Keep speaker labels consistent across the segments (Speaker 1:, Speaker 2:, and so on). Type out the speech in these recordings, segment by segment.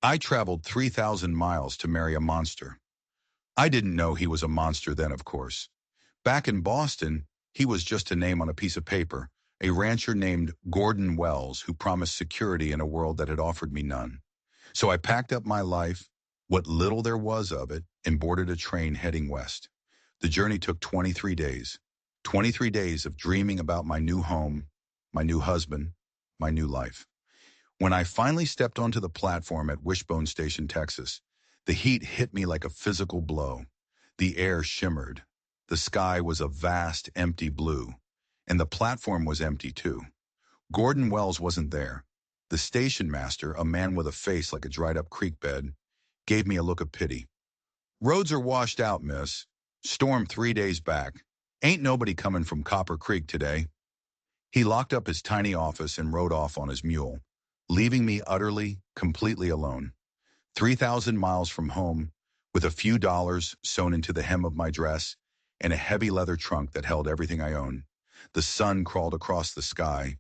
Speaker 1: I traveled 3,000 miles to marry a monster. I didn't know he was a monster then, of course. Back in Boston, he was just a name on a piece of paper, a rancher named Gordon Wells who promised security in a world that had offered me none. So I packed up my life, what little there was of it, and boarded a train heading west. The journey took 23 days. 23 days of dreaming about my new home, my new husband, my new life. When I finally stepped onto the platform at Wishbone Station, Texas, the heat hit me like a physical blow. The air shimmered. The sky was a vast, empty blue. And the platform was empty, too. Gordon Wells wasn't there. The station master, a man with a face like a dried-up creek bed, gave me a look of pity. "Roads are washed out, miss. Storm 3 days back. Ain't nobody coming from Copper Creek today." He locked up his tiny office and rode off on his mule, leaving me utterly, completely alone. 3,000 miles from home, with a few dollars sewn into the hem of my dress, and a heavy leather trunk that held everything I own. The sun crawled across the sky.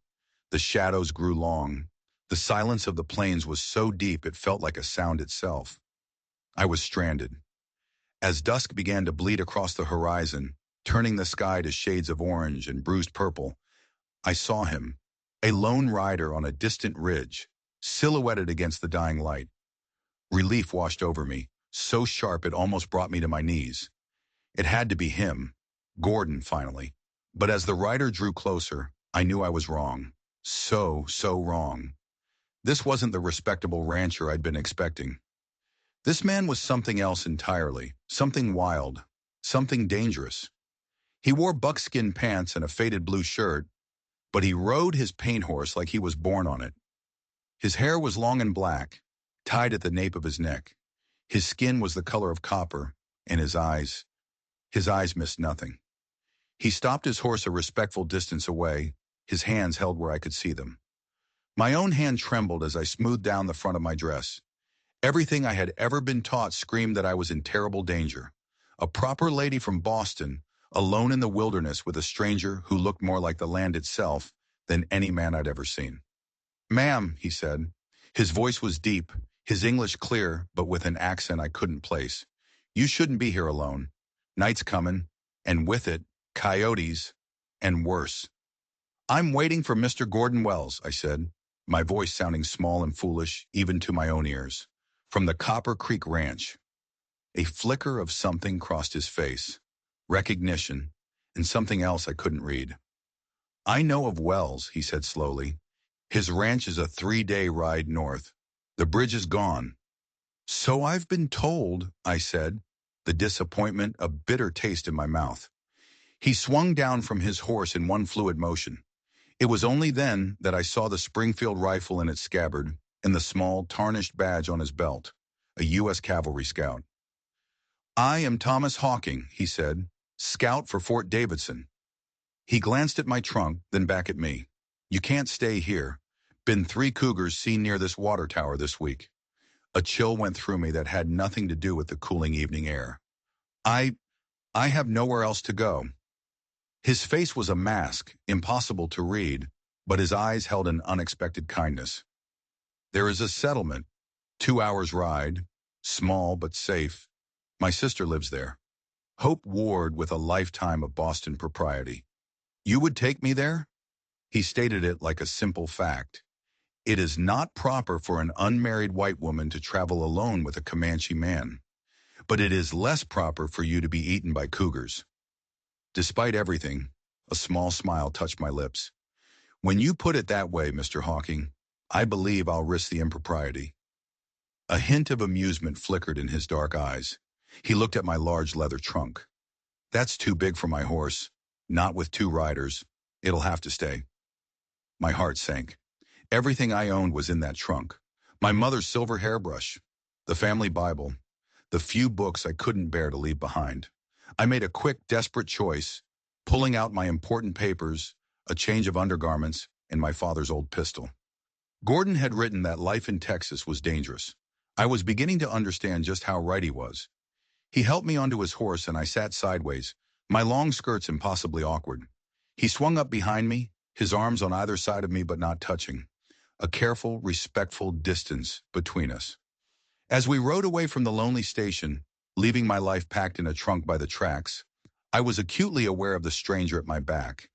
Speaker 1: The shadows grew long. The silence of the plains was so deep it felt like a sound itself. I was stranded. As dusk began to bleed across the horizon, turning the sky to shades of orange and bruised purple, I saw him, a lone rider on a distant ridge, silhouetted against the dying light. Relief washed over me, so sharp it almost brought me to my knees. It had to be him, Gordon, finally. But as the rider drew closer, I knew I was wrong. So wrong. This wasn't the respectable rancher I'd been expecting. This man was something else entirely, something wild, something dangerous. He wore buckskin pants and a faded blue shirt, but he rode his paint horse like he was born on it. His hair was long and black, tied at the nape of his neck. His skin was the color of copper, and his eyes missed nothing. He stopped his horse a respectful distance away, his hands held where I could see them. My own hand trembled as I smoothed down the front of my dress. Everything I had ever been taught screamed that I was in terrible danger. A proper lady from Boston, alone in the wilderness with a stranger who looked more like the land itself than any man I'd ever seen. "Ma'am," he said. His voice was deep, his English clear, but with an accent I couldn't place. "You shouldn't be here alone. Night's coming, and with it, coyotes, and worse." "I'm waiting for Mr. Gordon Wells," I said, my voice sounding small and foolish, even to my own ears. "From the Copper Creek Ranch." A flicker of something crossed his face. Recognition, and something else I couldn't read. "I know of Wells," he said slowly. "His ranch is a 3-day ride north. The bridge is gone." "So I've been told," I said, the disappointment a bitter taste in my mouth. He swung down from his horse in one fluid motion. It was only then that I saw the Springfield rifle in its scabbard and the small, tarnished badge on his belt, a U.S. cavalry scout. "I am Thomas Hawking," he said, "scout for Fort Davidson." He glanced at my trunk, then back at me. "You can't stay here. Been 3 cougars seen near this water tower this week." A chill went through me that had nothing to do with the cooling evening air. I have nowhere else to go." His face was a mask, impossible to read, but his eyes held an unexpected kindness. "There is a settlement, 2 hours' ride, small but safe. My sister lives there. Hope Ward, with a lifetime of Boston propriety. You would take me there?" He stated it like a simple fact. "It is not proper for an unmarried white woman to travel alone with a Comanche man, but it is less proper for you to be eaten by cougars." Despite everything, a small smile touched my lips. "When you put it that way, Mr. Hawking, I believe I'll risk the impropriety." A hint of amusement flickered in his dark eyes. He looked at my large leather trunk. "That's too big for my horse. Not with 2 riders. It'll have to stay." My heart sank. Everything I owned was in that trunk. My mother's silver hairbrush, the family Bible, the few books I couldn't bear to leave behind. I made a quick, desperate choice, pulling out my important papers, a change of undergarments, and my father's old pistol. Gordon had written that life in Texas was dangerous. I was beginning to understand just how right he was. He helped me onto his horse and I sat sideways, my long skirts impossibly awkward. He swung up behind me, his arms on either side of me but not touching. A careful, respectful distance between us. As we rode away from the lonely station, leaving my life packed in a trunk by the tracks, I was acutely aware of the stranger at my back.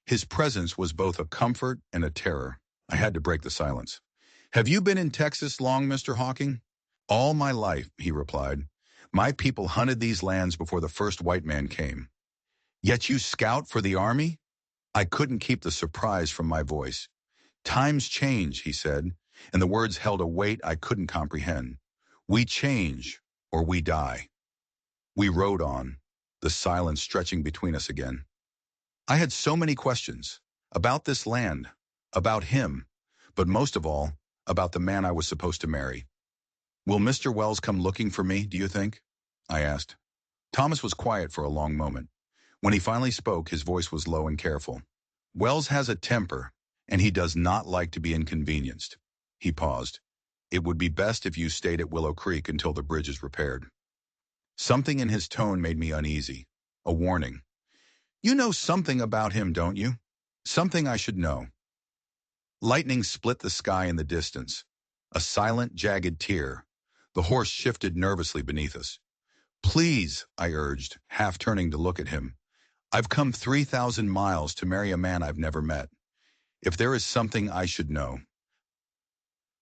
Speaker 1: His presence was both a comfort and a terror. I had to break the silence. "Have you been in Texas long, Mr. Hawking?" "All my life," he replied. "My people hunted these lands before the first white man came." "Yet you scout for the army?" I couldn't keep the surprise from my voice. "Times change," he said, and the words held a weight I couldn't comprehend. "We change, or we die." We rode on, the silence stretching between us again. I had so many questions about this land, about him, but most of all, about the man I was supposed to marry. "Will Mr. Wells come looking for me, do you think?" I asked. Thomas was quiet for a long moment. When he finally spoke, his voice was low and careful. "Wells has a temper, and he does not like to be inconvenienced." He paused. "It would be best if you stayed at Willow Creek until the bridge is repaired." Something in his tone made me uneasy. A warning. "You know something about him, don't you? Something I should know." Lightning split the sky in the distance. A silent, jagged tear. The horse shifted nervously beneath us. "Please," I urged, half turning to look at him. "I've come 3,000 miles to marry a man I've never met. If there is something I should know."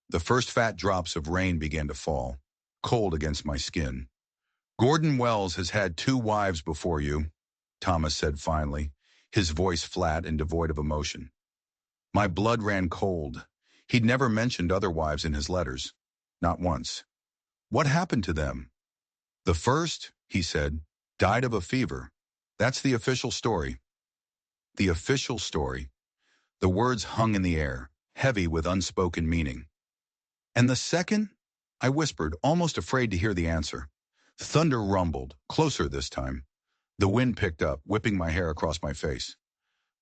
Speaker 1: The first fat drops of rain began to fall, cold against my skin. "Gordon Wells has had 2 wives before you," Thomas said finally, his voice flat and devoid of emotion. My blood ran cold. He'd never mentioned other wives in his letters. Not once. "What happened to them?" "The first," he said, "died of a fever. That's the official story." The official story. The words hung in the air, heavy with unspoken meaning. "And the second?" I whispered, almost afraid to hear the answer. Thunder rumbled, closer this time. The wind picked up, whipping my hair across my face.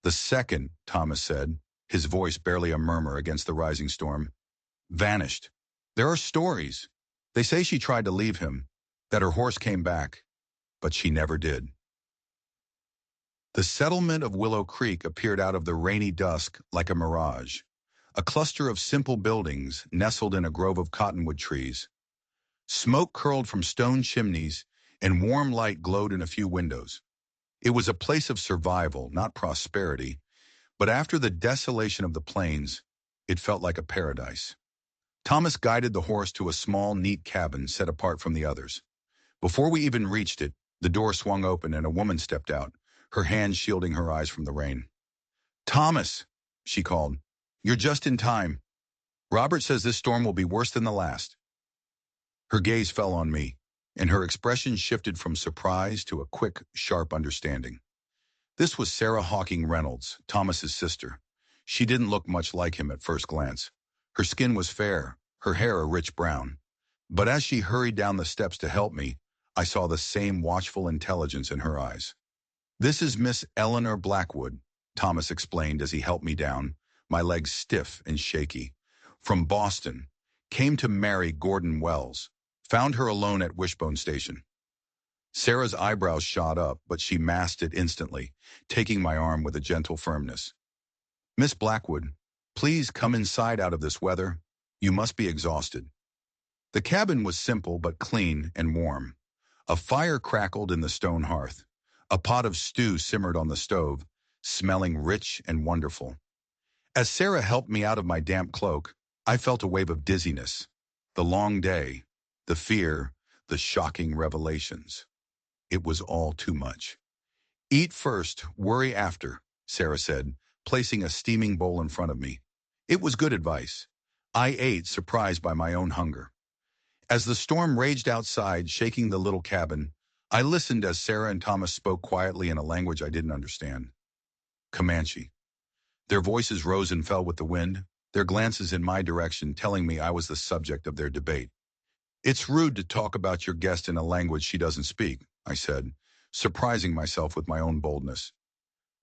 Speaker 1: "The second," Thomas said, his voice barely a murmur against the rising storm, "vanished. There are stories. They say she tried to leave him, that her horse came back, but she never did." The settlement of Willow Creek appeared out of the rainy dusk like a mirage. A cluster of simple buildings nestled in a grove of cottonwood trees. Smoke curled from stone chimneys, and warm light glowed in a few windows. It was a place of survival, not prosperity, but after the desolation of the plains, it felt like a paradise. Thomas guided the horse to a small, neat cabin set apart from the others. Before we even reached it, the door swung open and a woman stepped out, her hand shielding her eyes from the rain. "Thomas," she called, "you're just in time. Robert says this storm will be worse than the last." Her gaze fell on me, and her expression shifted from surprise to a quick, sharp understanding. This was Sarah Hawking Reynolds, Thomas's sister. She didn't look much like him at first glance. Her skin was fair, her hair a rich brown. But as she hurried down the steps to help me, I saw the same watchful intelligence in her eyes. "This is Miss Eleanor Blackwood," Thomas explained as he helped me down, my legs stiff and shaky. "From Boston. Came to marry Gordon Wells. Found her alone at Wishbone Station." Sarah's eyebrows shot up, but she masked it instantly, taking my arm with a gentle firmness. "Miss Blackwood, please come inside out of this weather. You must be exhausted." The cabin was simple but clean and warm. A fire crackled in the stone hearth. A pot of stew simmered on the stove, smelling rich and wonderful. As Sarah helped me out of my damp cloak, I felt a wave of dizziness. The long day, the fear, the shocking revelations. It was all too much. "Eat first, worry after," Sarah said, placing a steaming bowl in front of me. It was good advice. I ate, surprised by my own hunger. As the storm raged outside, shaking the little cabin, I listened as Sarah and Thomas spoke quietly in a language I didn't understand. Comanche. Their voices rose and fell with the wind, their glances in my direction telling me I was the subject of their debate. "It's rude to talk about your guest in a language she doesn't speak," I said, surprising myself with my own boldness.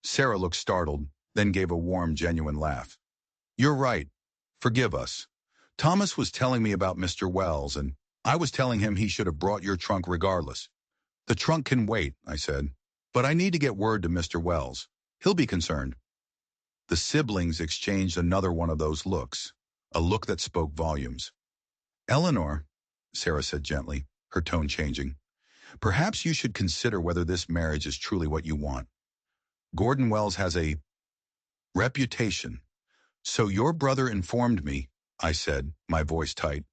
Speaker 1: Sarah looked startled, then gave a warm, genuine laugh. "You're right. Forgive us. Thomas was telling me about Mr. Wells, and I was telling him he should have brought your trunk regardless." "The trunk can wait," I said, "but I need to get word to Mr. Wells. He'll be concerned." The siblings exchanged another one of those looks, a look that spoke volumes. "Eleanor," Sarah said gently, her tone changing. Perhaps you should consider whether this marriage is truly what you want. Gordon Wells has a reputation. So your brother informed me, I said, my voice tight.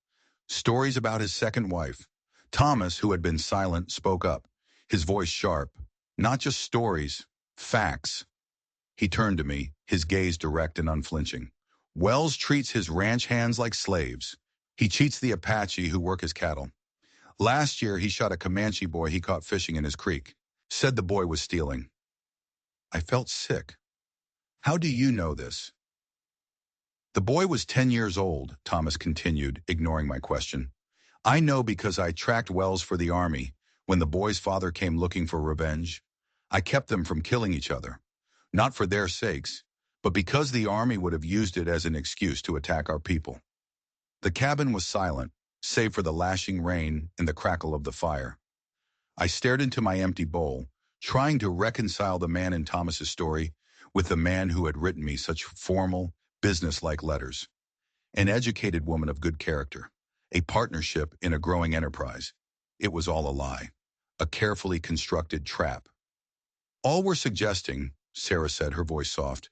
Speaker 1: Stories about his second wife. Thomas, who had been silent, spoke up, his voice sharp. Not just stories, facts. He turned to me, his gaze direct and unflinching. Wells treats his ranch hands like slaves. He cheats the Apache who work his cattle. Last year, he shot a Comanche boy he caught fishing in his creek. Said the boy was stealing. I felt sick. How do you know this? The boy was 10 years old, Thomas continued, ignoring my question. I know because I tracked Wells for the army. When the boy's father came looking for revenge, I kept them from killing each other. Not for their sakes, but because the army would have used it as an excuse to attack our people. The cabin was silent, save for the lashing rain and the crackle of the fire. I stared into my empty bowl, trying to reconcile the man in Thomas's story with the man who had written me such formal, business-like letters. An educated woman of good character, a partnership in a growing enterprise. It was all a lie, a carefully constructed trap. All we're suggesting, Sarah said, her voice soft,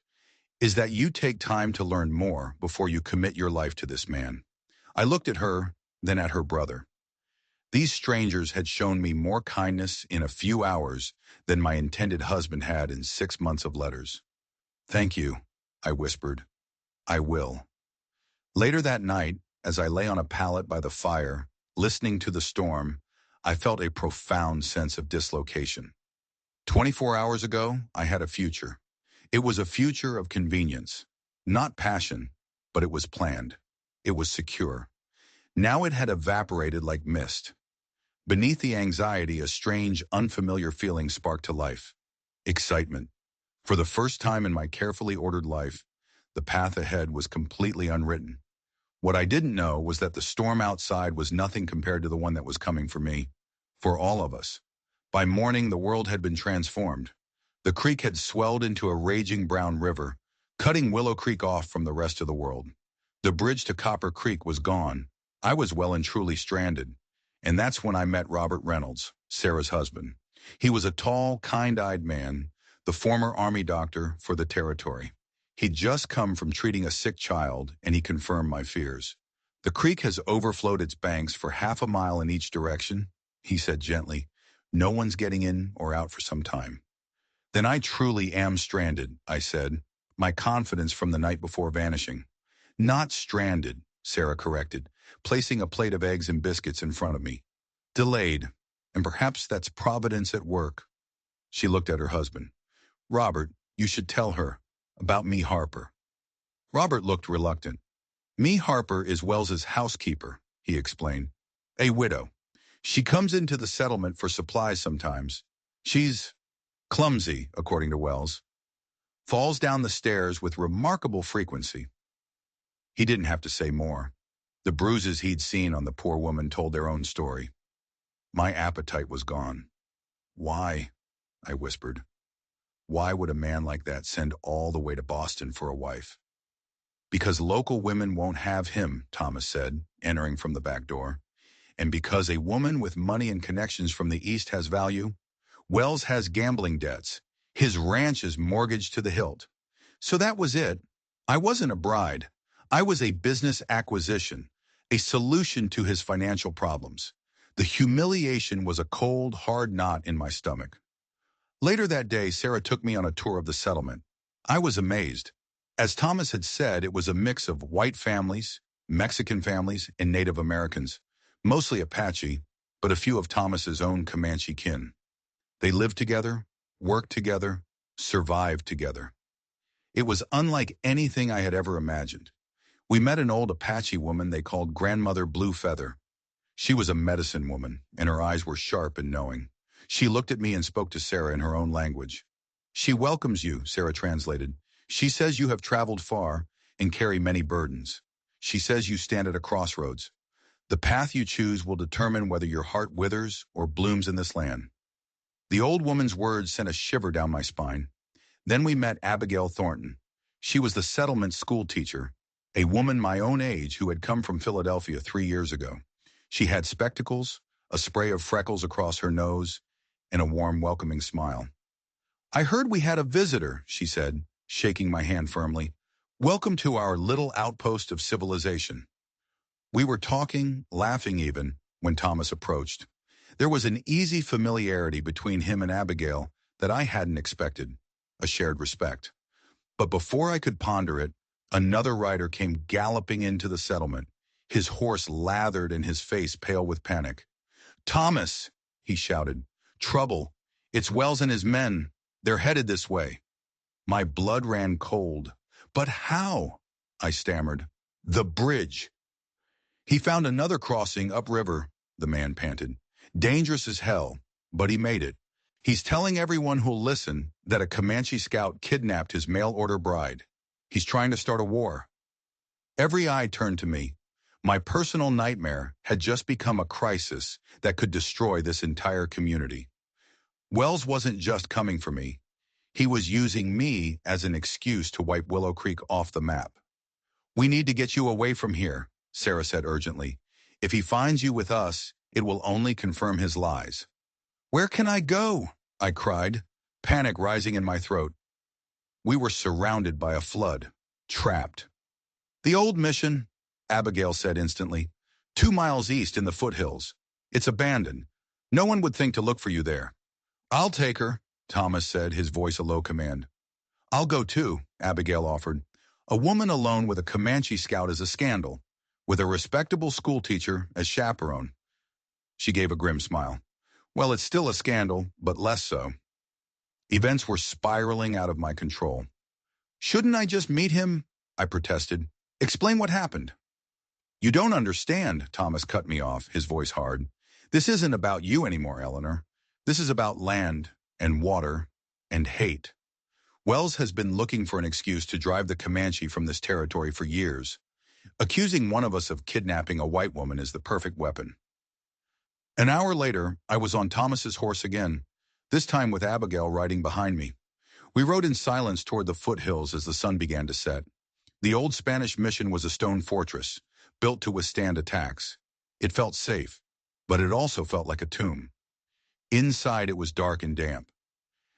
Speaker 1: is that you take time to learn more before you commit your life to this man. I looked at her, then at her brother. These strangers had shown me more kindness in a few hours than my intended husband had in 6 months of letters. Thank you, I whispered. I will. Later that night, as I lay on a pallet by the fire, listening to the storm, I felt a profound sense of dislocation. 24 hours ago, I had a future. It was a future of convenience. Not passion, but it was planned. It was secure. Now it had evaporated like mist. Beneath the anxiety, a strange, unfamiliar feeling sparked to life. Excitement. For the first time in my carefully ordered life, the path ahead was completely unwritten. What I didn't know was that the storm outside was nothing compared to the one that was coming for me, for all of us. By morning, the world had been transformed. The creek had swelled into a raging brown river, cutting Willow Creek off from the rest of the world. The bridge to Copper Creek was gone. I was well and truly stranded. And that's when I met Robert Reynolds, Sarah's husband. He was a tall, kind-eyed man, the former army doctor for the territory. He'd just come from treating a sick child, and he confirmed my fears. The creek has overflowed its banks for half a mile in each direction, he said gently. No one's getting in or out for some time. Then I truly am stranded, I said, my confidence from the night before vanishing. Not stranded, Sarah corrected, placing a plate of eggs and biscuits in front of me. Delayed, and perhaps that's Providence at work. She looked at her husband. Robert, you should tell her about Me Harper. Robert looked reluctant. Me Harper is Wells's housekeeper, he explained. A widow. She comes into the settlement for supplies sometimes. She's clumsy, according to Wells. Falls down the stairs with remarkable frequency. He didn't have to say more. The bruises he'd seen on the poor woman told their own story. My appetite was gone. Why? I whispered. Why would a man like that send all the way to Boston for a wife? Because local women won't have him, Thomas said, entering from the back door. And because a woman with money and connections from the East has value, Wells has gambling debts. His ranch is mortgaged to the hilt. So that was it. I wasn't a bride. I was a business acquisition, a solution to his financial problems. The humiliation was a cold, hard knot in my stomach. Later that day, Sarah took me on a tour of the settlement. I was amazed. As Thomas had said, it was a mix of white families, Mexican families, and Native Americans, mostly Apache, but a few of Thomas's own Comanche kin. They lived together, worked together, survived together. It was unlike anything I had ever imagined. We met an old Apache woman they called Grandmother Blue Feather. She was a medicine woman, and her eyes were sharp and knowing. She looked at me and spoke to Sarah in her own language. She welcomes you, Sarah translated. She says you have traveled far and carry many burdens. She says you stand at a crossroads. The path you choose will determine whether your heart withers or blooms in this land. The old woman's words sent a shiver down my spine. Then we met Abigail Thornton. She was the settlement school teacher, a woman my own age who had come from Philadelphia 3 years ago. She had spectacles, a spray of freckles across her nose, and a warm, welcoming smile. "I heard we had a visitor," she said, shaking my hand firmly. "Welcome to our little outpost of civilization." We were talking, laughing even, when Thomas approached. There was an easy familiarity between him and Abigail that I hadn't expected, a shared respect. But before I could ponder it, another rider came galloping into the settlement, his horse lathered and his face pale with panic. "Thomas!" he shouted. "Trouble! It's Wells and his men. They're headed this way." My blood ran cold. "But how?" I stammered. "The bridge." "He found another crossing upriver," the man panted. "Dangerous as hell, but he made it. He's telling everyone who'll listen that a Comanche scout kidnapped his mail-order bride. He's trying to start a war." Every eye turned to me. My personal nightmare had just become a crisis that could destroy this entire community. Wells wasn't just coming for me. He was using me as an excuse to wipe Willow Creek off the map. "We need to get you away from here," Sarah said urgently. "If he finds you with us, it will only confirm his lies." "Where can I go?" I cried, panic rising in my throat. We were surrounded by a flood, trapped. "The old mission," Abigail said instantly. 2 miles east in the foothills. It's abandoned. No one would think to look for you there." "I'll take her," Thomas said, his voice a low command. "I'll go too," Abigail offered. "A woman alone with a Comanche scout is a scandal, with a respectable schoolteacher as chaperone." She gave a grim smile. "Well, it's still a scandal, but less so." Events were spiraling out of my control. "Shouldn't I just meet him?" I protested. "Explain what happened." "You don't understand," Thomas cut me off, his voice hard. "This isn't about you anymore, Eleanor. This is about land and water and hate. Wells has been looking for an excuse to drive the Comanche from this territory for years. Accusing one of us of kidnapping a white woman is the perfect weapon." An hour later, I was on Thomas's horse again, this time with Abigail riding behind me. We rode in silence toward the foothills as the sun began to set. The old Spanish mission was a stone fortress, built to withstand attacks. It felt safe, but it also felt like a tomb. Inside it was dark and damp.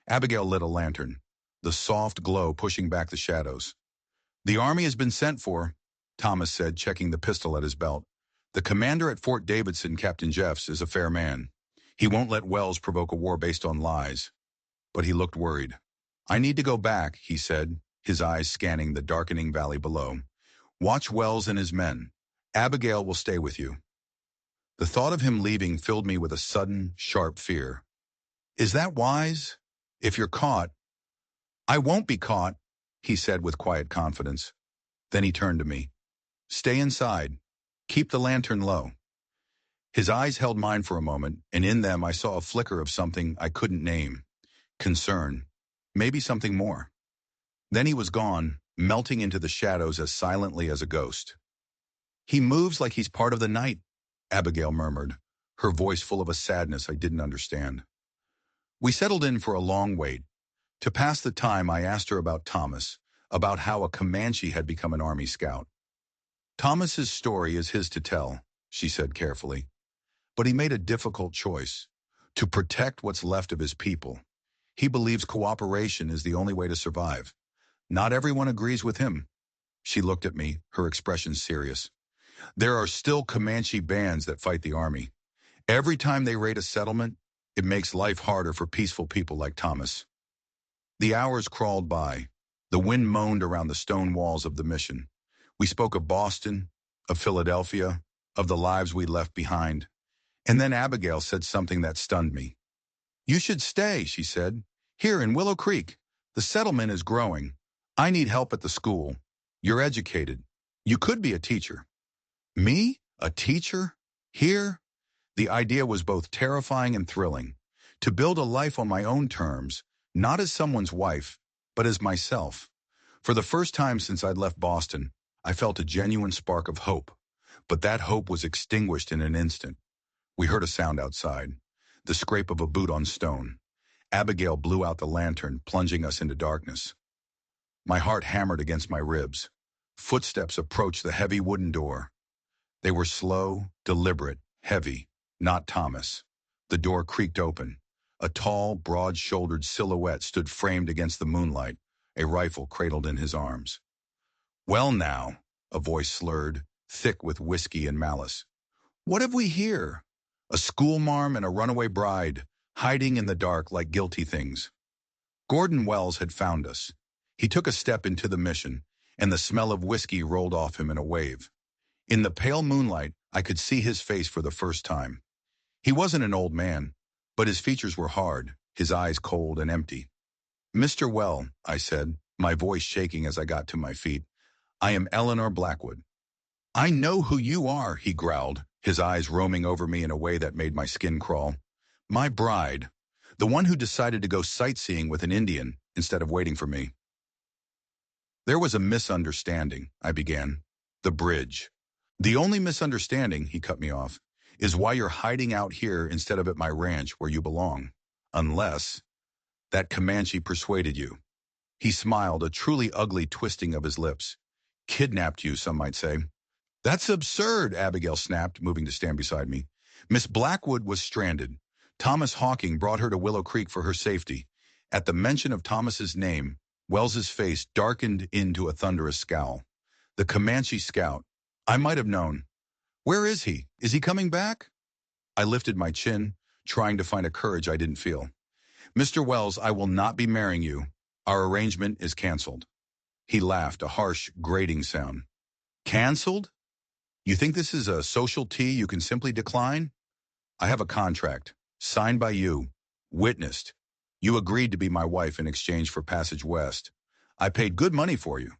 Speaker 1: Abigail lit a lantern, the soft glow pushing back the shadows. "The army has been sent for," Thomas said, checking the pistol at his belt. "The commander at Fort Davidson, Captain Jeffs, is a fair man. He won't let Wells provoke a war based on lies." But he looked worried. "I need to go back," he said, his eyes scanning the darkening valley below. "Watch Wells and his men. Abigail will stay with you." The thought of him leaving filled me with a sudden, sharp fear. "Is that wise? If you're caught—" "I won't be caught," he said with quiet confidence. Then he turned to me. "Stay inside. Keep the lantern low." His eyes held mine for a moment, and in them I saw a flicker of something I couldn't name. Concern. Maybe something more. Then he was gone, melting into the shadows as silently as a ghost. "He moves like he's part of the night," Abigail murmured, her voice full of a sadness I didn't understand. We settled in for a long wait. To pass the time, I asked her about Thomas, about how a Comanche had become an Army scout. "Thomas's story is his to tell," she said carefully. "But he made a difficult choice, to protect what's left of his people. He believes cooperation is the only way to survive. Not everyone agrees with him." She looked at me, her expression serious. "There are still Comanche bands that fight the Army. Every time they raid a settlement, it makes life harder for peaceful people like Thomas." The hours crawled by. The wind moaned around the stone walls of the mission. We spoke of Boston, of Philadelphia, of the lives we left behind. And then Abigail said something that stunned me. "You should stay," she said. "Here in Willow Creek. The settlement is growing. I need help at the school. You're educated. You could be a teacher." Me? A teacher? Here? The idea was both terrifying and thrilling. To build a life on my own terms, not as someone's wife, but as myself. For the first time since I'd left Boston, I felt a genuine spark of hope. But that hope was extinguished in an instant. We heard a sound outside, the scrape of a boot on stone. Abigail blew out the lantern, plunging us into darkness. My heart hammered against my ribs. Footsteps approached the heavy wooden door. They were slow, deliberate, heavy, not Thomas. The door creaked open. A tall, broad-shouldered silhouette stood framed against the moonlight, a rifle cradled in his arms. "Well now," a voice slurred, thick with whiskey and malice. "What have we here? A schoolmarm and a runaway bride, hiding in the dark like guilty things." Gordon Wells had found us. He took a step into the mission, and the smell of whiskey rolled off him in a wave. In the pale moonlight, I could see his face for the first time. He wasn't an old man, but his features were hard, his eyes cold and empty. "Mr. Well," I said, my voice shaking as I got to my feet, "I am Eleanor Blackwood." "I know who you are," he growled, his eyes roaming over me in a way that made my skin crawl. "My bride. The one who decided to go sightseeing with an Indian instead of waiting for me." "There was a misunderstanding," I began. "The bridge." "The only misunderstanding," he cut me off, "is why you're hiding out here instead of at my ranch where you belong. Unless that Comanche persuaded you." He smiled, a truly ugly twisting of his lips. "Kidnapped you, some might say." "That's absurd," Abigail snapped, moving to stand beside me. "Miss Blackwood was stranded. Thomas Hawking brought her to Willow Creek for her safety." At the mention of Thomas's name, Wells's face darkened into a thunderous scowl. "The Comanche scout. I might have known. Where is he? Is he coming back?" I lifted my chin, trying to find a courage I didn't feel. "Mr. Wells, I will not be marrying you. Our arrangement is canceled." He laughed, a harsh, grating sound. "Canceled? You think this is a social tea you can simply decline? I have a contract, signed by you, witnessed. You agreed to be my wife in exchange for passage west. I paid good money for you."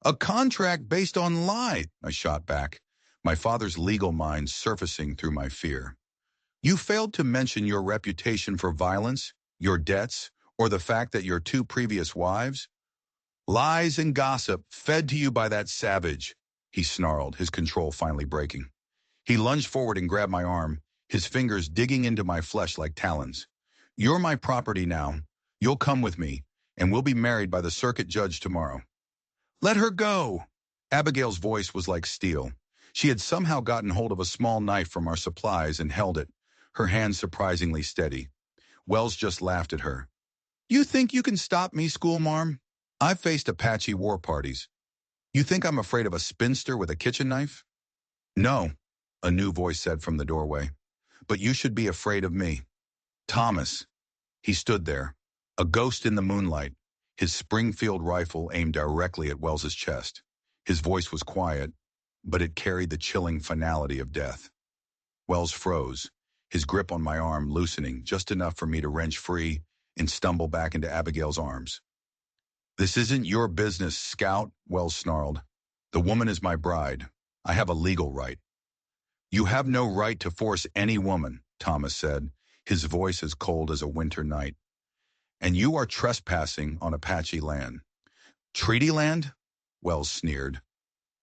Speaker 1: "A contract based on lie," I shot back, my father's legal mind surfacing through my fear. "You failed to mention your reputation for violence, your debts, or the fact that your two previous wives—" "Lies and gossip fed to you by that savage," he snarled, his control finally breaking. He lunged forward and grabbed my arm, his fingers digging into my flesh like talons. "You're my property now. You'll come with me, and we'll be married by the circuit judge tomorrow." "Let her go!" Abigail's voice was like steel. She had somehow gotten hold of a small knife from our supplies and held it, her hand surprisingly steady. Wells just laughed at her. "You think you can stop me, schoolmarm? I've faced Apache war parties. You think I'm afraid of a spinster with a kitchen knife?" "No," a new voice said from the doorway. "But you should be afraid of me. Thomas." He stood there, a ghost in the moonlight, his Springfield rifle aimed directly at Wells's chest. His voice was quiet, but it carried the chilling finality of death. Wells froze, his grip on my arm loosening just enough for me to wrench free and stumble back into Abigail's arms. "This isn't your business, Scout," Wells snarled. "The woman is my bride. I have a legal right." "You have no right to force any woman," Thomas said, his voice as cold as a winter night. "And you are trespassing on Apache land." "Treaty land?" Wells sneered.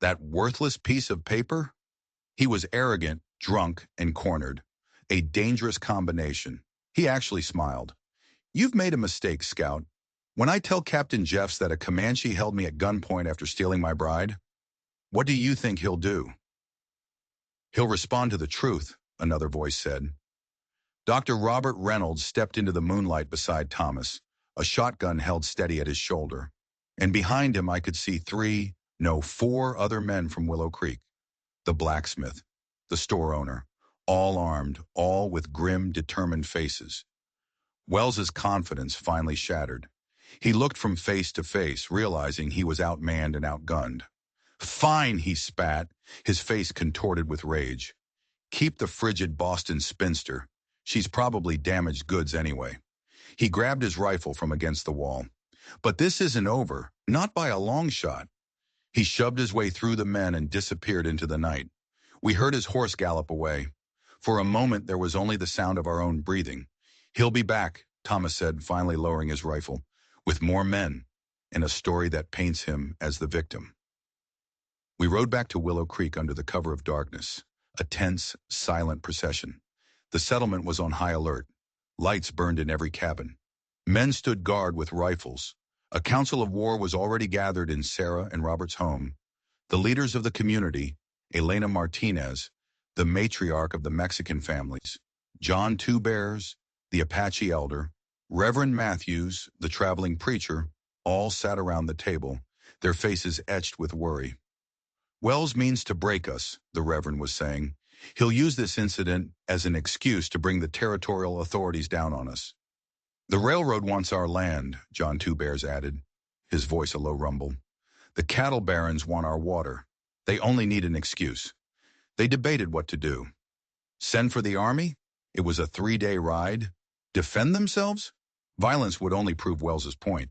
Speaker 1: "That worthless piece of paper?" He was arrogant, drunk, and cornered. A dangerous combination. He actually smiled. "You've made a mistake, Scout. When I tell Captain Jeffs that a Comanche held me at gunpoint after stealing my bride, what do you think he'll do?" "He'll respond to the truth," another voice said. Dr. Robert Reynolds stepped into the moonlight beside Thomas, a shotgun held steady at his shoulder. And behind him I could see four other men from Willow Creek. The blacksmith, the store owner, all armed, all with grim, determined faces. Wells's confidence finally shattered. He looked from face to face, realizing he was outmanned and outgunned. "Fine," he spat, his face contorted with rage. "Keep the frigid Boston spinster. She's probably damaged goods anyway." He grabbed his rifle from against the wall. "But this isn't over, not by a long shot." He shoved his way through the men and disappeared into the night. We heard his horse gallop away. For a moment there was only the sound of our own breathing. "He'll be back," Thomas said, finally lowering his rifle, "with more men, and a story that paints him as the victim." We rode back to Willow Creek under the cover of darkness, a tense, silent procession. The settlement was on high alert. Lights burned in every cabin. Men stood guard with rifles. A council of war was already gathered in Sarah and Robert's home. The leaders of the community, Elena Martinez, the matriarch of the Mexican families, John Two Bears, the Apache elder, Reverend Matthews, the traveling preacher, all sat around the table, their faces etched with worry. Wells means to break us, the Reverend was saying. He'll use this incident as an excuse to bring the territorial authorities down on us. The railroad wants our land, John Two Bears added, his voice a low rumble. The cattle barons want our water. They only need an excuse. They debated what to do. Send for the army? It was a 3-day ride. Defend themselves? Violence would only prove Wells's point.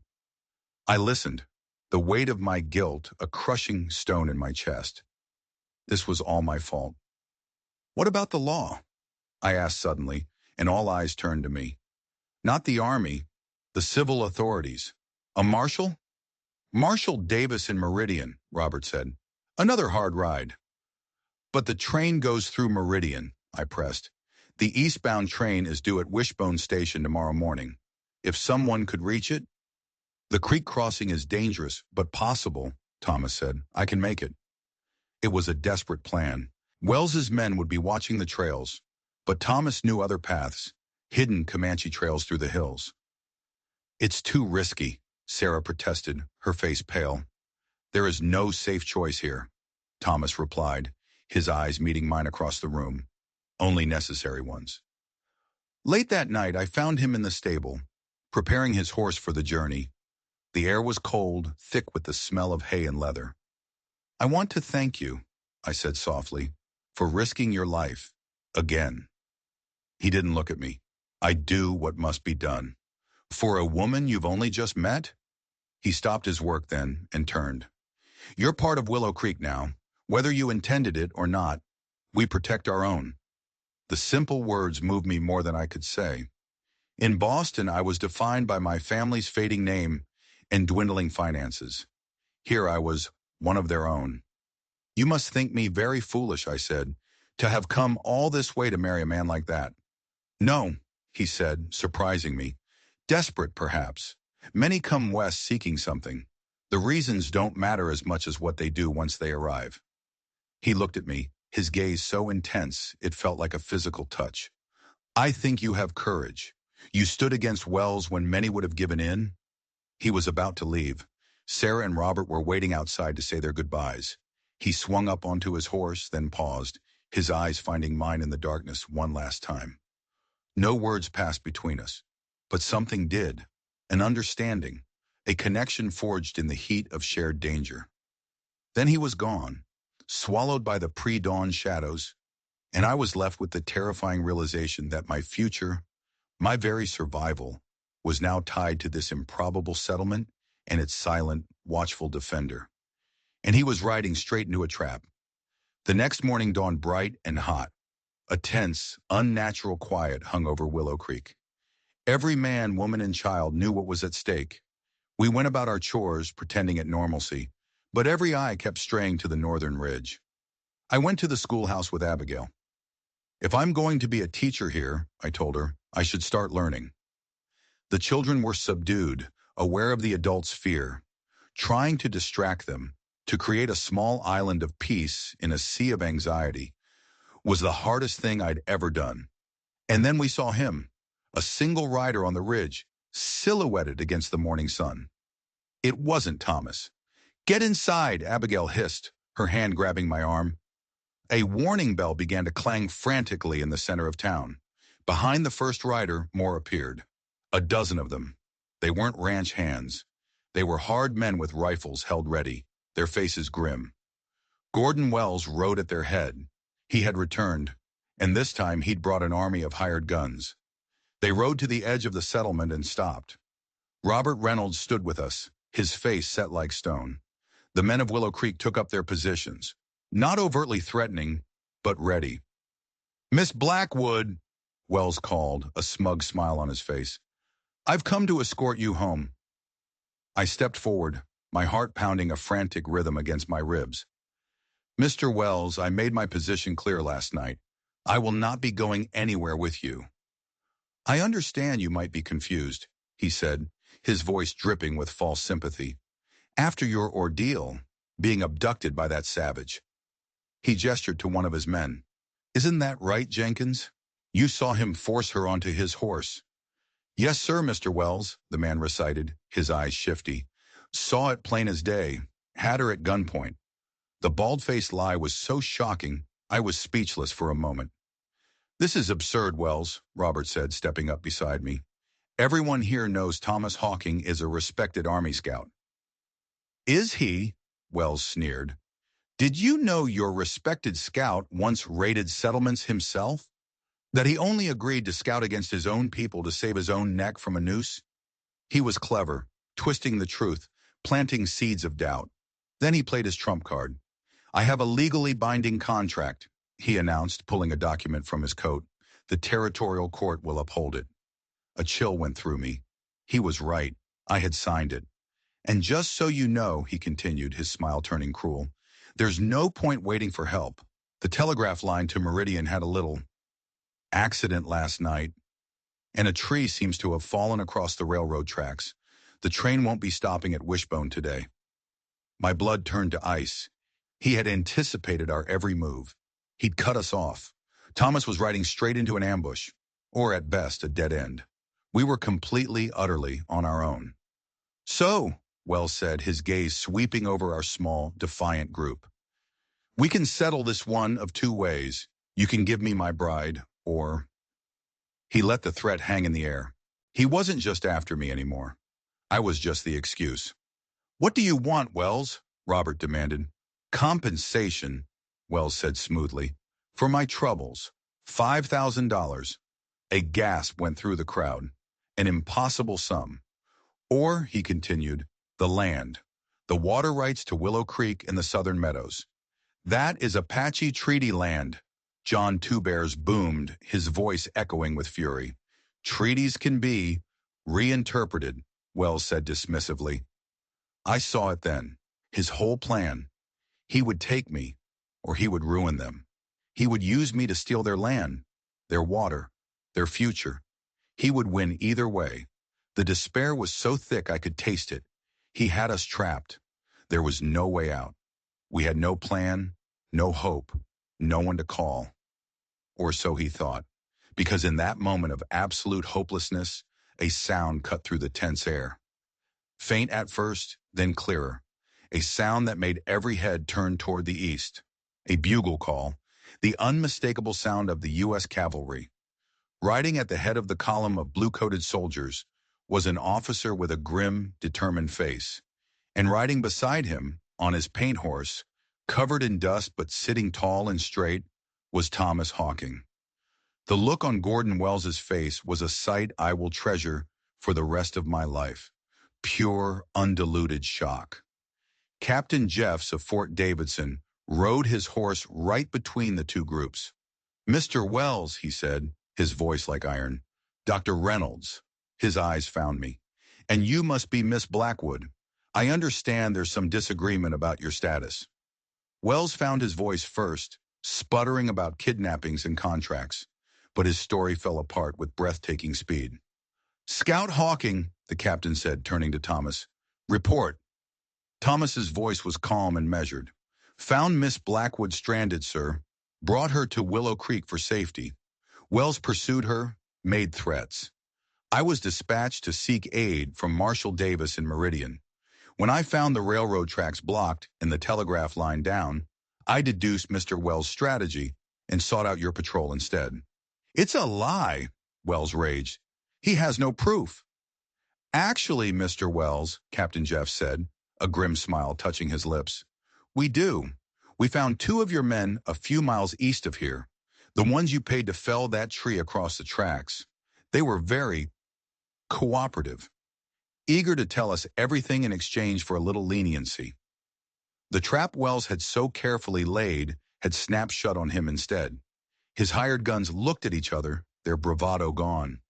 Speaker 1: I listened, the weight of my guilt a crushing stone in my chest. This was all my fault. What about the law? I asked suddenly, and all eyes turned to me. Not the army, the civil authorities. A marshal? Marshal Davis in Meridian, Robert said. Another hard ride. But the train goes through Meridian, I pressed. The eastbound train is due at Wishbone Station tomorrow morning. If someone could reach it? The creek crossing is dangerous, but possible, Thomas said. I can make it. It was a desperate plan. Wells's men would be watching the trails, but Thomas knew other paths, hidden Comanche trails through the hills. It's too risky, Sarah protested, her face pale. There is no safe choice here, Thomas replied, his eyes meeting mine across the room. Only necessary ones. Late that night, I found him in the stable, preparing his horse for the journey. The air was cold, thick with the smell of hay and leather. I want to thank you, I said softly, for risking your life. Again. He didn't look at me. I do what must be done. For a woman you've only just met? He stopped his work then and turned. You're part of Willow Creek now. Whether you intended it or not, we protect our own. The simple words moved me more than I could say. In Boston, I was defined by my family's fading name and dwindling finances. Here I was, one of their own. You must think me very foolish, I said, to have come all this way to marry a man like that. No, he said, surprising me. Desperate, perhaps. Many come west seeking something. The reasons don't matter as much as what they do once they arrive. He looked at me, his gaze so intense it felt like a physical touch. I think you have courage. You stood against Wells when many would have given in. He was about to leave. Sarah and Robert were waiting outside to say their goodbyes. He swung up onto his horse, then paused, his eyes finding mine in the darkness one last time. No words passed between us, but something did. An understanding, a connection forged in the heat of shared danger. Then he was gone, swallowed by the pre-dawn shadows, and I was left with the terrifying realization that my future, my very survival, was now tied to this improbable settlement and its silent, watchful defender. And he was riding straight into a trap. The next morning dawned bright and hot. A tense, unnatural quiet hung over Willow Creek. Every man, woman, and child knew what was at stake. We went about our chores, pretending at normalcy, but every eye kept straying to the northern ridge. I went to the schoolhouse with Abigail. If I'm going to be a teacher here, I told her, I should start learning. The children were subdued, aware of the adults' fear, trying to distract them, to create a small island of peace in a sea of anxiety, was the hardest thing I'd ever done. And then we saw him, a single rider on the ridge, silhouetted against the morning sun. It wasn't Thomas. Get inside, Abigail hissed, her hand grabbing my arm. A warning bell began to clang frantically in the center of town. Behind the first rider, more appeared. A dozen of them. They weren't ranch hands. They were hard men with rifles held ready, their faces grim. Gordon Wells rode at their head. He had returned, and this time he'd brought an army of hired guns. They rode to the edge of the settlement and stopped. Robert Reynolds stood with us, his face set like stone. The men of Willow Creek took up their positions, not overtly threatening, but ready. Miss Blackwood, Wells called, a smug smile on his face. I've come to escort you home. I stepped forward, my heart pounding a frantic rhythm against my ribs. Mr. Wells, I made my position clear last night. I will not be going anywhere with you. I understand you might be confused, he said, his voice dripping with false sympathy. After your ordeal, being abducted by that savage. He gestured to one of his men. Isn't that right, Jenkins? You saw him force her onto his horse. Yes, sir, Mr. Wells, the man recited, his eyes shifty. Saw it plain as day. Had her at gunpoint. The bald-faced lie was so shocking, I was speechless for a moment. This is absurd, Wells, Robert said, stepping up beside me. Everyone here knows Thomas Hawking is a respected Army scout. Is he? Wells sneered. Did you know your respected scout once raided settlements himself? That he only agreed to scout against his own people to save his own neck from a noose? He was clever, twisting the truth, planting seeds of doubt. Then he played his trump card. I have a legally binding contract, he announced, pulling a document from his coat. The territorial court will uphold it. A chill went through me. He was right. I had signed it. And just so you know, he continued, his smile turning cruel, there's no point waiting for help. The telegraph line to Meridian had a little accident last night, and a tree seems to have fallen across the railroad tracks. The train won't be stopping at Wishbone today. My blood turned to ice. He had anticipated our every move. He'd cut us off. Thomas was riding straight into an ambush, or at best, a dead end. We were completely, utterly on our own. So, Wells said, his gaze sweeping over our small, defiant group. We can settle this one of two ways. You can give me my bride, or... He let the threat hang in the air. He wasn't just after me anymore. I was just the excuse. What do you want, Wells? Robert demanded. Compensation, Wells said smoothly. For my troubles. $5,000. A gasp went through the crowd. An impossible sum. Or, he continued, the land. The water rights to Willow Creek in the southern meadows. That is Apache treaty land. John Two Bears boomed, his voice echoing with fury. Treaties can be reinterpreted, Wells said dismissively. I saw it then. His whole plan. He would take me, or he would ruin them. He would use me to steal their land, their water, their future. He would win either way. The despair was so thick I could taste it. He had us trapped. There was no way out. We had no plan, no hope, no one to call. Or so he thought, because in that moment of absolute hopelessness, a sound cut through the tense air. Faint at first, then clearer. A sound that made every head turn toward the east. A bugle call, the unmistakable sound of the U.S. cavalry. Riding at the head of the column of blue-coated soldiers was an officer with a grim, determined face. And riding beside him, on his paint horse, covered in dust but sitting tall and straight, was Thomas Hawking. The look on Gordon Wells's face was a sight I will treasure for the rest of my life. Pure, undiluted shock. Captain Jeffs of Fort Davidson rode his horse right between the two groups. Mr. Wells, he said, his voice like iron. Dr. Reynolds. His eyes found me. And you must be Miss Blackwood. I understand there's some disagreement about your status. Wells found his voice first, sputtering about kidnappings and contracts, but his story fell apart with breathtaking speed. Scout Hawking, the captain said, turning to Thomas. Report. Thomas's voice was calm and measured. Found Miss Blackwood stranded, sir. Brought her to Willow Creek for safety. Wells pursued her, made threats. I was dispatched to seek aid from Marshal Davis in Meridian. When I found the railroad tracks blocked and the telegraph line down, I deduced Mr. Wells' strategy and sought out your patrol instead. It's a lie, Wells raged. He has no proof. Actually, Mr. Wells, Captain Jeff said, a grim smile touching his lips. We do. We found two of your men a few miles east of here, the ones you paid to fell that tree across the tracks. They were very cooperative, eager to tell us everything in exchange for a little leniency. The trap Wells had so carefully laid had snapped shut on him instead. His hired guns looked at each other, their bravado gone.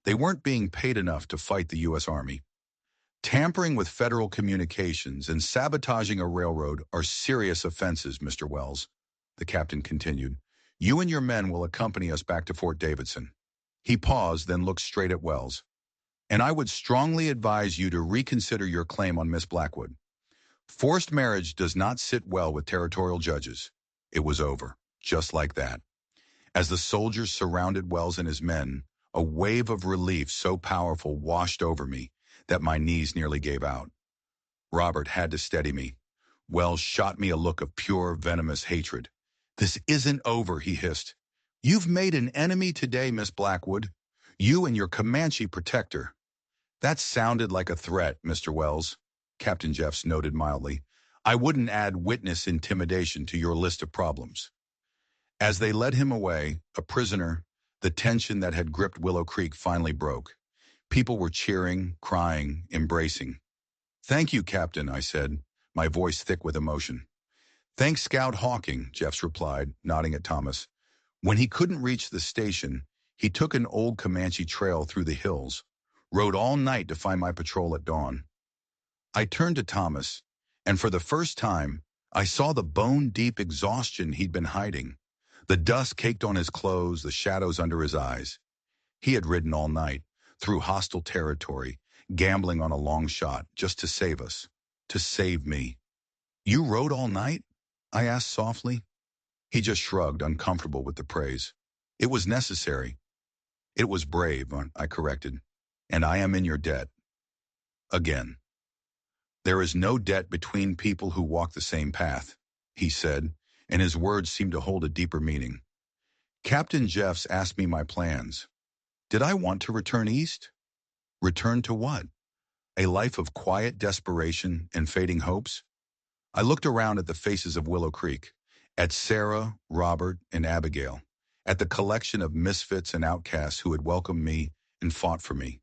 Speaker 1: They weren't being paid enough to fight the U.S. Army. Tampering with federal communications and sabotaging a railroad are serious offenses, Mr. Wells, the captain continued. You and your men will accompany us back to Fort Davidson. He paused, then looked straight at Wells. And I would strongly advise you to reconsider your claim on Miss Blackwood. Forced marriage does not sit well with territorial judges. It was over, just like that. As the soldiers surrounded Wells and his men, a wave of relief so powerful washed over me that my knees nearly gave out. Robert had to steady me. Wells shot me a look of pure, venomous hatred. "This isn't over," he hissed. "You've made an enemy today, Miss Blackwood. You and your Comanche protector." "That sounded like a threat, Mr. Wells," Captain Jeffs noted mildly. "I wouldn't add witness intimidation to your list of problems." As they led him away, a prisoner, the tension that had gripped Willow Creek finally broke. People were cheering, crying, embracing. "Thank you, Captain," I said, my voice thick with emotion. "Thanks, Scout Hawking," Jeffs replied, nodding at Thomas. When he couldn't reach the station, he took an old Comanche trail through the hills, rode all night to find my patrol at dawn. I turned to Thomas, and for the first time, I saw the bone-deep exhaustion he'd been hiding. The dust caked on his clothes, the shadows under his eyes. He had ridden all night, through hostile territory, gambling on a long shot, just to save us, to save me. "You rode all night?" I asked softly. He just shrugged, uncomfortable with the praise. "It was necessary." "It was brave," I corrected. "And I am in your debt." Again. "There is no debt between people who walk the same path," he said, and his words seemed to hold a deeper meaning. Captain Jeffs asked me my plans. Did I want to return east? Return to what? A life of quiet desperation and fading hopes? I looked around at the faces of Willow Creek, at Sarah, Robert, and Abigail, at the collection of misfits and outcasts who had welcomed me and fought for me.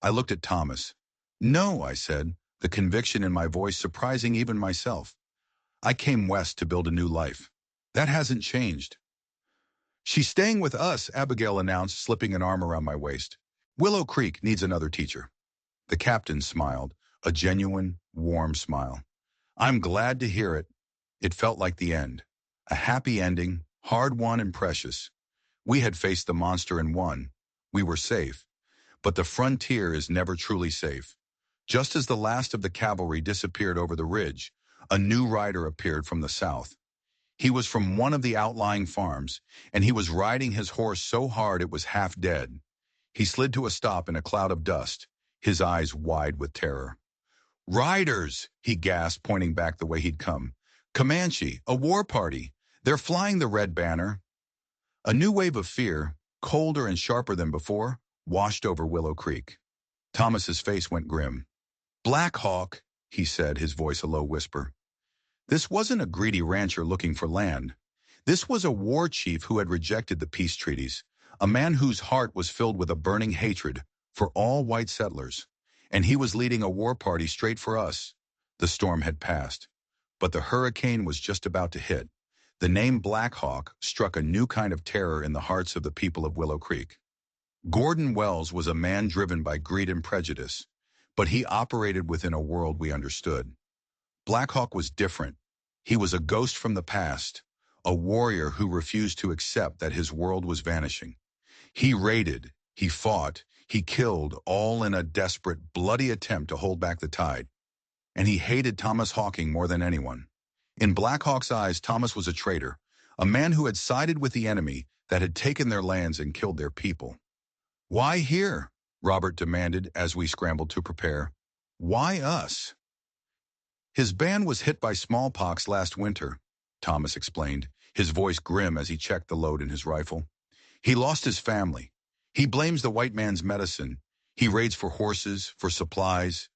Speaker 1: I looked at Thomas. "No," I said, the conviction in my voice surprising even myself. "I came west to build a new life. That hasn't changed." "She's staying with us," Abigail announced, slipping an arm around my waist. "Willow Creek needs another teacher." The captain smiled, a genuine, warm smile. "I'm glad to hear it." It felt like the end. A happy ending, hard-won and precious. We had faced the monster and won. We were safe. But the frontier is never truly safe. Just as the last of the cavalry disappeared over the ridge, a new rider appeared from the south. He was from one of the outlying farms, and he was riding his horse so hard it was half dead. He slid to a stop in a cloud of dust, his eyes wide with terror. "Riders!" he gasped, pointing back the way he'd come. "Comanche, a war party. They're flying the red banner." A new wave of fear, colder and sharper than before, washed over Willow Creek. Thomas's face went grim. "Black Hawk," he said, his voice a low whisper. This wasn't a greedy rancher looking for land. This was a war chief who had rejected the peace treaties, a man whose heart was filled with a burning hatred for all white settlers. And he was leading a war party straight for us. The storm had passed, but the hurricane was just about to hit. The name Black Hawk struck a new kind of terror in the hearts of the people of Willow Creek. Gordon Wells was a man driven by greed and prejudice, but he operated within a world we understood. Black Hawk was different. He was a ghost from the past, a warrior who refused to accept that his world was vanishing. He raided, he fought, he killed, all in a desperate, bloody attempt to hold back the tide. And he hated Thomas Hawking more than anyone. In Black Hawk's eyes, Thomas was a traitor, a man who had sided with the enemy that had taken their lands and killed their people. "Why here?" Robert demanded as we scrambled to prepare. "Why us?" "His band was hit by smallpox last winter," Thomas explained, his voice grim as he checked the load in his rifle. "He lost his family. He blames the white man's medicine. He raids for horses, for supplies."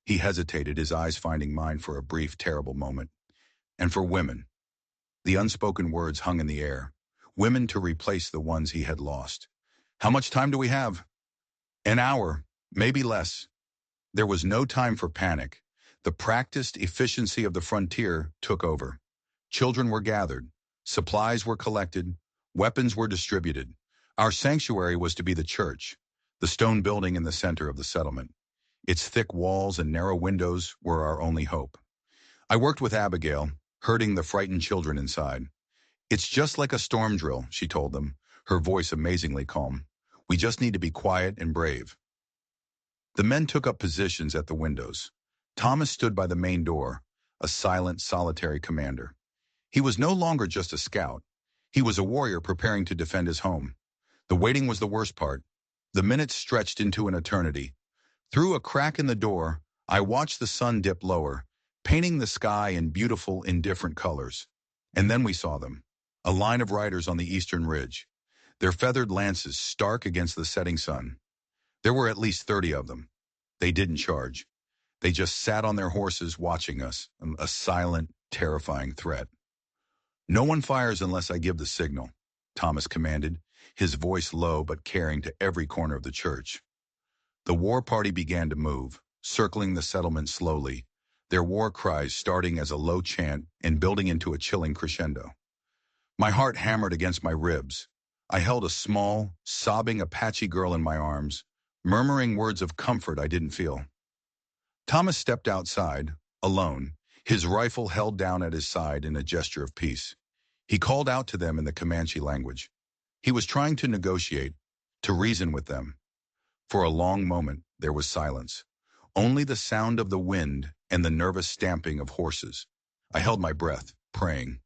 Speaker 1: He hesitated, his eyes finding mine for a brief, terrible moment. "And for women." The unspoken words hung in the air. Women to replace the ones he had lost. "How much time do we have?" "An hour, maybe less." There was no time for panic. The practiced efficiency of the frontier took over. Children were gathered. Supplies were collected. Weapons were distributed. Our sanctuary was to be the church, the stone building in the center of the settlement. Its thick walls and narrow windows were our only hope. I worked with Abigail, herding the frightened children inside. "It's just like a storm drill," she told them, her voice amazingly calm. "We just need to be quiet and brave." The men took up positions at the windows. Thomas stood by the main door, a silent, solitary commander. He was no longer just a scout. He was a warrior preparing to defend his home. The waiting was the worst part. The minutes stretched into an eternity. Through a crack in the door, I watched the sun dip lower, painting the sky in beautiful, indifferent colors. And then we saw them. A line of riders on the eastern ridge, their feathered lances stark against the setting sun. There were at least 30 of them. They didn't charge. They just sat on their horses watching us, a silent, terrifying threat. "No one fires unless I give the signal," Thomas commanded, his voice low but caring to every corner of the church. The war party began to move, circling the settlement slowly, their war cries starting as a low chant and building into a chilling crescendo. My heart hammered against my ribs. I held a small, sobbing Apache girl in my arms, murmuring words of comfort I didn't feel. Thomas stepped outside, alone, his rifle held down at his side in a gesture of peace. He called out to them in the Comanche language. He was trying to negotiate, to reason with them. For a long moment, there was silence. Only the sound of the wind and the nervous stamping of horses. I held my breath, praying.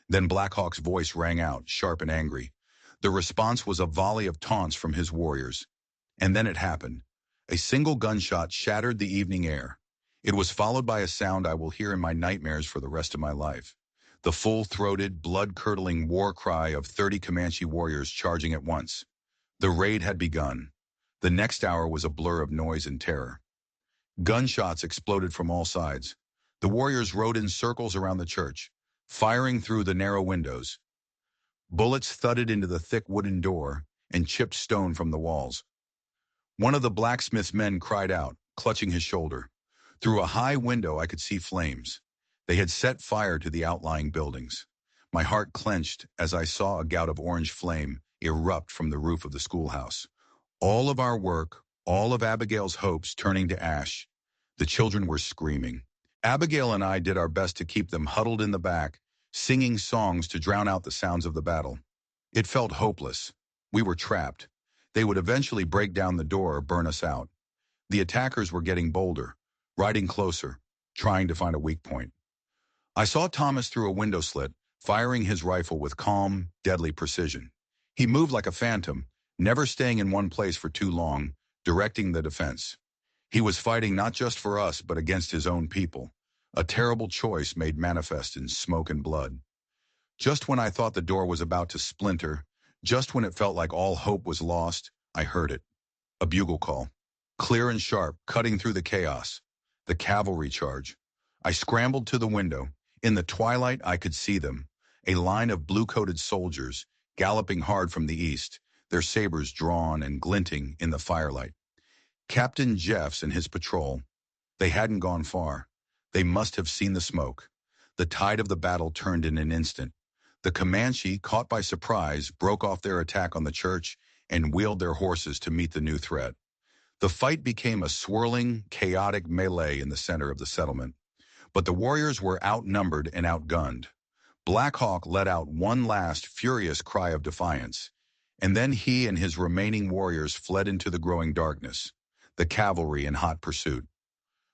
Speaker 1: Then Black Hawk's voice rang out, sharp and angry. The response was a volley of taunts from his warriors. And then it happened. A single gunshot shattered the evening air. It was followed by a sound I will hear in my nightmares for the rest of my life. The full-throated, blood-curdling war cry of 30 Comanche warriors charging at once. The raid had begun. The next hour was a blur of noise and terror. Gunshots exploded from all sides. The warriors rode in circles around the church, firing through the narrow windows. Bullets thudded into the thick wooden door and chipped stone from the walls. One of the blacksmith's men cried out, clutching his shoulder. Through a high window I could see flames. They had set fire to the outlying buildings. My heart clenched as I saw a gout of orange flame erupt from the roof of the schoolhouse. All of our work, all of Abigail's hopes turning to ash. The children were screaming. Abigail and I did our best to keep them huddled in the back, singing songs to drown out the sounds of the battle. It felt hopeless. We were trapped. They would eventually break down the door or burn us out. The attackers were getting bolder, riding closer, trying to find a weak point. I saw Thomas through a window slit, firing his rifle with calm, deadly precision. He moved like a phantom, never staying in one place for too long, directing the defense. He was fighting not just for us, but against his own people, a terrible choice made manifest in smoke and blood. Just when I thought the door was about to splinter, just when it felt like all hope was lost, I heard it. A bugle call, clear and sharp, cutting through the chaos. The cavalry charge. I scrambled to the window. In the twilight, I could see them, a line of blue-coated soldiers, galloping hard from the east, their sabers drawn and glinting in the firelight. Captain Jeffs and his patrol. They hadn't gone far. They must have seen the smoke. The tide of the battle turned in an instant. The Comanche, caught by surprise, broke off their attack on the church and wheeled their horses to meet the new threat. The fight became a swirling, chaotic melee in the center of the settlement. But the warriors were outnumbered and outgunned. Black Hawk let out one last furious cry of defiance, and then he and his remaining warriors fled into the growing darkness, the cavalry in hot pursuit.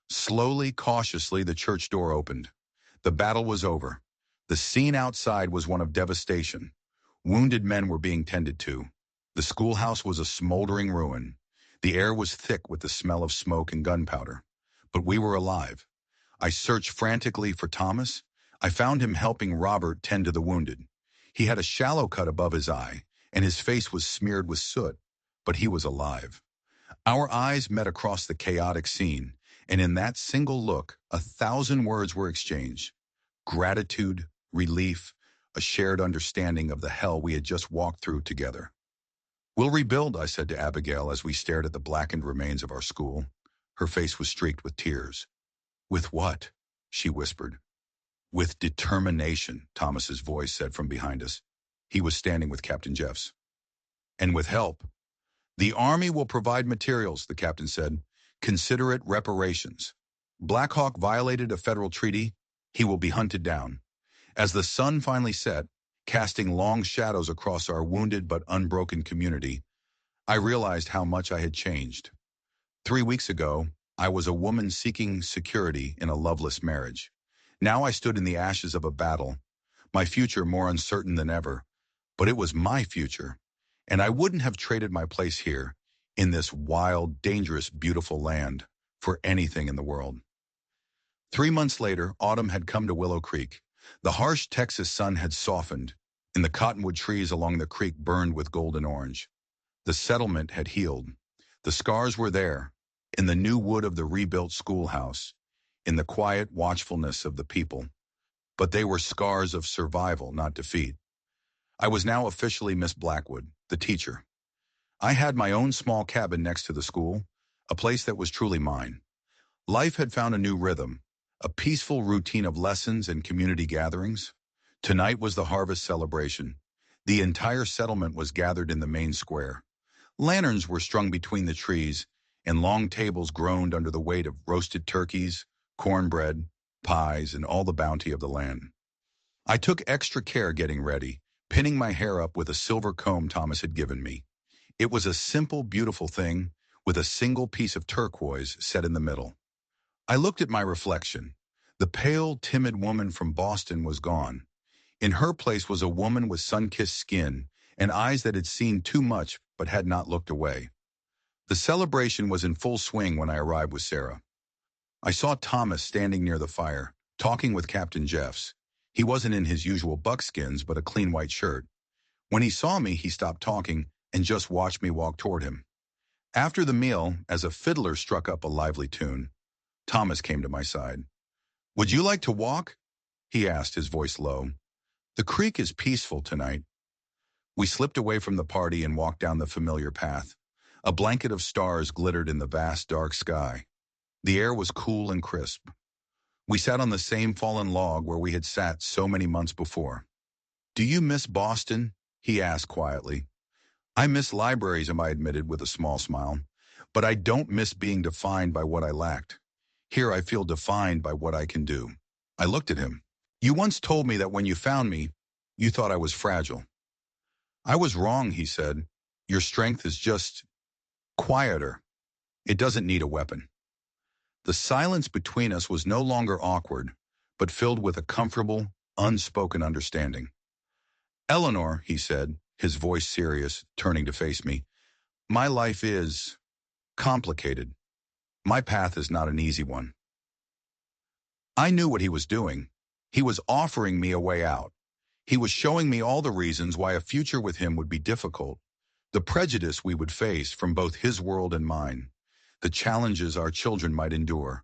Speaker 1: Slowly, cautiously, the church door opened. The battle was over. The scene outside was one of devastation. Wounded men were being tended to. The schoolhouse was a smoldering ruin. The air was thick with the smell of smoke and gunpowder. But we were alive. I searched frantically for Thomas. I found him helping Robert tend to the wounded. He had a shallow cut above his eye, and his face was smeared with soot, but he was alive. Our eyes met across the chaotic scene, and in that single look, 1,000 words were exchanged. Gratitude, relief, a shared understanding of the hell we had just walked through together. "We'll rebuild," I said to Abigail as we stared at the blackened remains of our school. Her face was streaked with tears. "With what?" she whispered. "With determination," Thomas's voice said from behind us. He was standing with Captain Jeffs. "And with help. The Army will provide materials," the captain said. "Consider it reparations. Black Hawk violated a federal treaty. He will be hunted down." As the sun finally set, casting long shadows across our wounded but unbroken community, I realized how much I had changed. 3 weeks ago, I was a woman seeking security in a loveless marriage. Now I stood in the ashes of a battle, my future more uncertain than ever. but it was my future, and I wouldn't have traded my place here in this wild, dangerous, beautiful land for anything in the world. 3 months later, autumn had come to Willow Creek. The harsh Texas sun had softened, and the cottonwood trees along the creek burned with golden orange. The settlement had healed. The scars were there, in the new wood of the rebuilt schoolhouse, in the quiet watchfulness of the people. But they were scars of survival, not defeat. I was now officially Miss Blackwood, the teacher. I had my own small cabin next to the school, a place that was truly mine. Life had found a new rhythm, a peaceful routine of lessons and community gatherings. Tonight was the harvest celebration. The entire settlement was gathered in the main square. Lanterns were strung between the trees, and long tables groaned under the weight of roasted turkeys, cornbread, pies, and all the bounty of the land. I took extra care getting ready, pinning my hair up with a silver comb Thomas had given me. It was a simple, beautiful thing, with a single piece of turquoise set in the middle. I looked at my reflection. The pale, timid woman from Boston was gone. In her place was a woman with sun-kissed skin and eyes that had seen too much but had not looked away. The celebration was in full swing when I arrived with Sarah. I saw Thomas standing near the fire, talking with Captain Jeffs. He wasn't in his usual buckskins, but a clean white shirt. When he saw me, he stopped talking and just watched me walk toward him. After the meal, as a fiddler struck up a lively tune, Thomas came to my side. "Would you like to walk?" he asked, his voice low. "The creek is peaceful tonight." We slipped away from the party and walked down the familiar path. A blanket of stars glittered in the vast, dark sky. The air was cool and crisp. We sat on the same fallen log where we had sat so many months before. "Do you miss Boston?" he asked quietly. "I miss libraries," I admitted with a small smile. "But I don't miss being defined by what I lacked. Here I feel defined by what I can do." I looked at him. "You once told me that when you found me, you thought I was fragile." "I was wrong," he said. "Your strength is just quieter. It doesn't need a weapon." The silence between us was no longer awkward, but filled with a comfortable, unspoken understanding. "Eleanor," he said, his voice serious, turning to face me, "my life is complicated. My path is not an easy one." I knew what he was doing. He was offering me a way out. He was showing me all the reasons why a future with him would be difficult, the prejudice we would face from both his world and mine, the challenges our children might endure.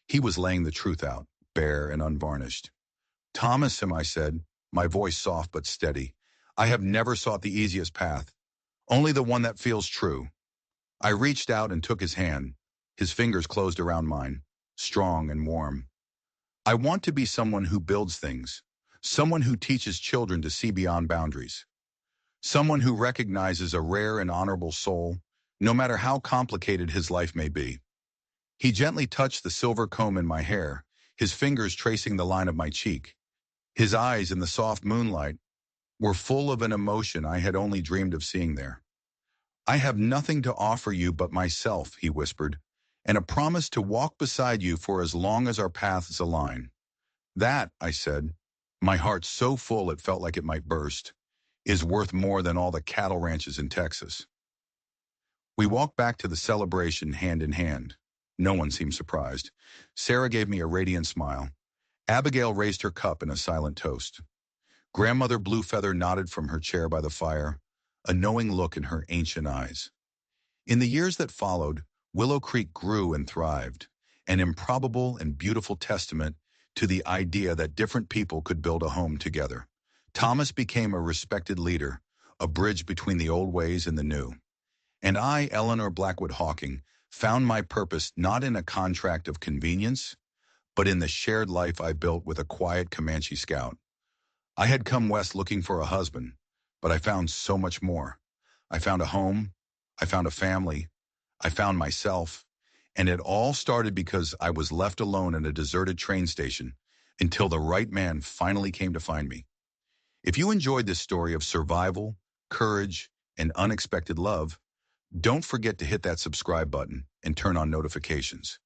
Speaker 1: He was laying the truth out, bare and unvarnished. "Thomas," I said, my voice soft but steady, "I have never sought the easiest path, only the one that feels true." I reached out and took his hand. His fingers closed around mine, strong and warm. "I want to be someone who builds things, someone who teaches children to see beyond boundaries, someone who recognizes a rare and honorable soul, no matter how complicated his life may be." He gently touched the silver comb in my hair, his fingers tracing the line of my cheek. His eyes in the soft moonlight were full of an emotion I had only dreamed of seeing there. "I have nothing to offer you but myself," he whispered, "and a promise to walk beside you for as long as our paths align." "That," I said, my heart so full it felt like it might burst, "is worth more than all the cattle ranches in Texas." We walked back to the celebration hand in hand. No one seemed surprised. Sarah gave me a radiant smile. Abigail raised her cup in a silent toast. Grandmother Bluefeather nodded from her chair by the fire, a knowing look in her ancient eyes. In the years that followed, Willow Creek grew and thrived, an improbable and beautiful testament to the idea that different people could build a home together. Thomas became a respected leader, a bridge between the old ways and the new. And I, Eleanor Blackwood Hawking, found my purpose not in a contract of convenience, but in the shared life I built with a quiet Comanche scout. I had come west looking for a husband, but I found so much more. I found a home, I found a family, I found myself, and it all started because I was left alone in a deserted train station until the right man finally came to find me. If you enjoyed this story of survival, courage, and unexpected love, don't forget to hit that subscribe button and turn on notifications.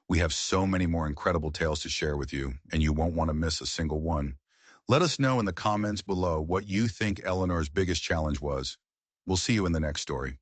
Speaker 1: We have so many more incredible tales to share with you, and you won't want to miss a single one. Let us know in the comments below what you think Eleanor's biggest challenge was. We'll see you in the next story.